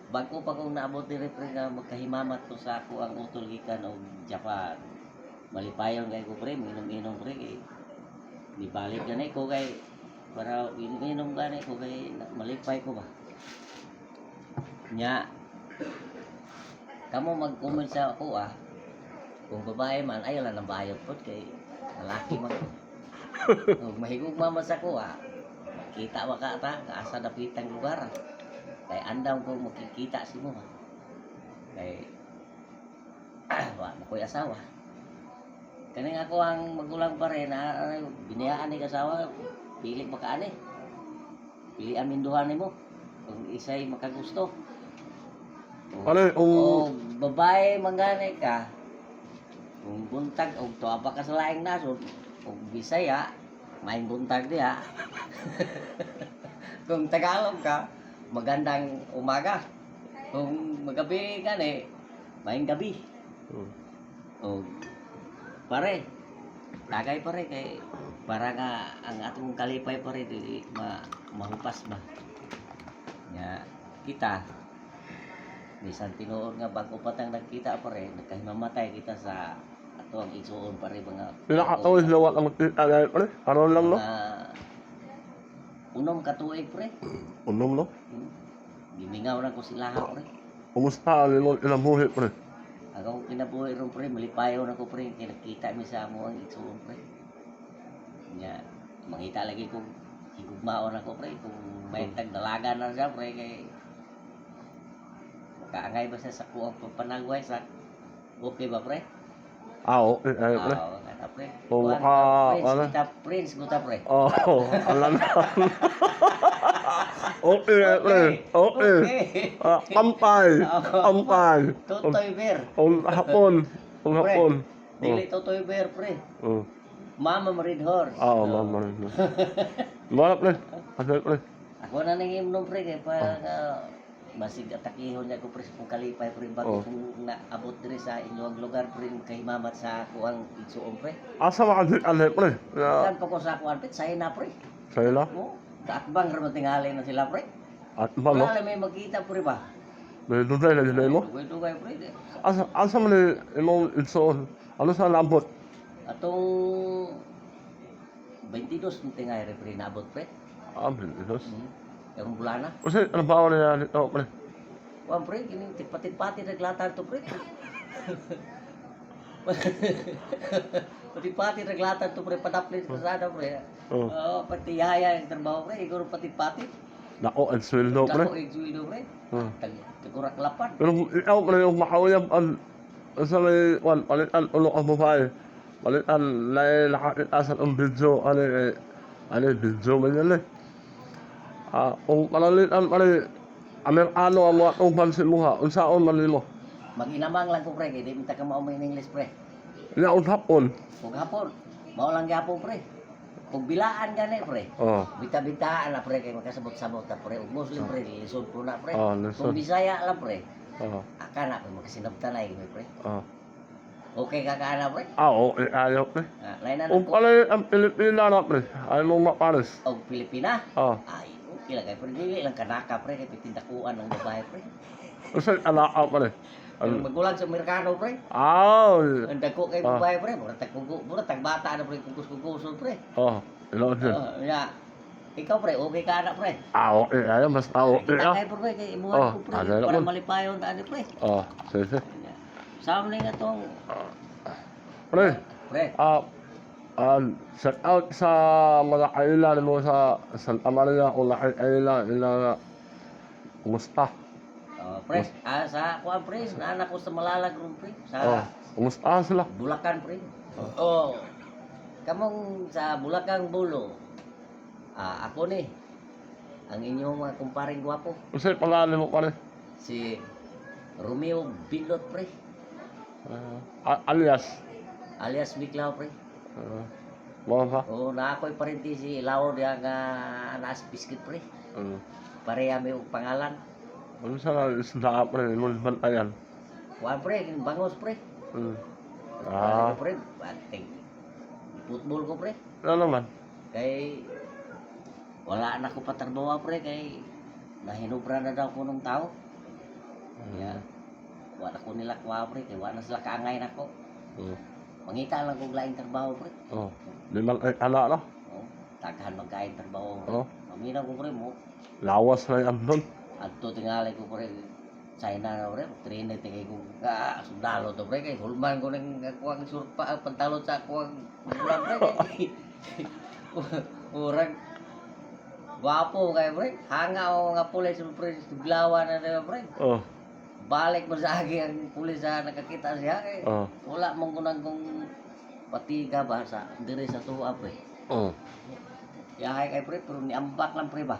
bago pa kong naabot ni pre nga magkahimamat ko sa ako ang utol gikan og Japan. Malipayon kay ko pre, minom-inom pre kay nibalik ganay ko kay para inom ganay ko kay malipay ko ba. Nya kamo mag-comment sa ako kung babae man ayaw lang nang bayot pod kay lalaki man ko. Ug mahigugma man sa ko kita wa ka ta asa dapitang lugar. Kay andaw ko makikita si mo kay wa na ko'y asawa. Kani ako ang magulang pa rin biniyaan ni asawa pili makaani. Pili aminduhan nimo kung isay makagusto. O babae mangani ka kung buntag og tuwa pa ka sa laing nasod og Bisaya maing buntag diha. Kung Tagalog ka magandang umaga. Kung magabi gani maing gabi. O pare tagay pare kay para nga ang atong kalipay pare di mahupas ba nya kita bisan tinuod nga bago patang nagkita pare nagkahimamatay kita sa ato ang igsuon pare mga pinakatawis lawat ang magkita dahil pare karon lang no unom katuig pre unom no gimingaw na ko sila pre kumusta ilang buhi pre ako kinabuhi ron pre malipayon ako pre kaya nakita mi sa amo ang igsuon pre nya makita lagi kung higugmaon ako pre kung may tagdalaga na siya pre kay makaangay ba siya sa kuwang panagway sa okay ba pre? Okay ay pre Kana pre Prince guta pre alam na okay pre okay kampay Totoy Bear hapon dili Totoy Bear pre Mama Red Horse Mama Red Horse wala pre pre ako na nang imnom pre kay para basig atakihon niya ko pre kung kalipay pre bago kung naabot diri sa inyong lugar pre kahimamat sa ako ang igsuon pre asa makadik alay pre kan pa ko sa kuan pre say na pre say na kaakbang ra tingali na sila pre at ba no wala may magkita pre ba may dugay na dili mo dugay pre asa man imong igsuon ano sa nabot atong 22 tingay re pre naabot pre 22 yung bulana. Kasi ano ba ako na dito, pre? Wan, pre, kining tipati-pati naglatan to, pre. Pati-pati naglatan to, pre, pataplit sa sana, pre. Pati yaya yung trabaho, pre, iguro pati-pati. Nako, ang sweldo, pre. Nako, ang sweldo, pre. Tagkurak lapan. Pero ikaw, pre, yung makauyab, sa may, palitan, ulo ang babae. Palitan, nakakitasan ang video, video man yan, kung palalitan pare Amerikano ang mga pansin mo unsaon man nimo mag-inamang lang ko pre kay di minta ka mao may English pre nya hapon ug hapon mao lang gyapon pre ug bilaan gani pre bita-bitaan na pre kay makasabot-sabot ta pre ug Muslim pre lisod po na pre kung Bisaya lang pre akana pre makasinabtanay pre okay ka kana pre okay ayo pre lain na pala ang Pilipina na pre ay mo mapares og Pilipina ay okay lang kay pre dili lang kanaka pre kay pitindakuan ng babae pre usa alaka pre magulang sa Amerikano pre ang dako kay babae pre mura tagbata na pre kukus-kukuson pre ilo din ikaw pre okay ka na pre okay ayo mas okay kay pre kay imuha ko pre para malipayon ta ani pre sige Sama nga tong pre shout out sa mga kailan mo sa Santa Maria kung nakikailan kumusta? Pre, sa kuan pre, naanak ko sa Malalag ron pre, sa kumusta sila? Bulacan pre. Kamong sa Bulacan Bulo. Ako ni ang inyong mga kumparing gwapo. Kasi pangalan mo pare? Si Romeo Bindot pre. Alias Miklaw pre. Mga na ako'y parinti si Lao diya nga naas biscuit pre. Pareha may pangalan. Ano sa isda pre, mo bantayan. Kuan pre, bangos pre. Pre, bating. Football ko pre. Ano naman? Kay wala na ko patarbawa pre kay nahinubra na daw ko ng tao. Ya. Wala ko nila kuha pre, kaya wala sila kaangay na ko. Mangita lang kong laing trabaho pre. Oh. Di man ay anak no? Oh, tagahan magkain trabaho. Oh. Maminaw ko pre mo. Lawas na yan nun. Adto tingali ko pre. China na pre, trainer tingay ko sundalo to pre kay hulman ko nang kuwang surpa pantalon sa kuwang ulam pre. Urang Wapo kay pre, hanga o nga pulis pre, tuglawan na na pre. Oh. Balik mo sa agi ang pulis sa nakakita siya kay Oh. wala mong kunang kung patiga ba sa dire sa tuwa pre. Oh. Yahay kay pre, pero niambak lang pre ba.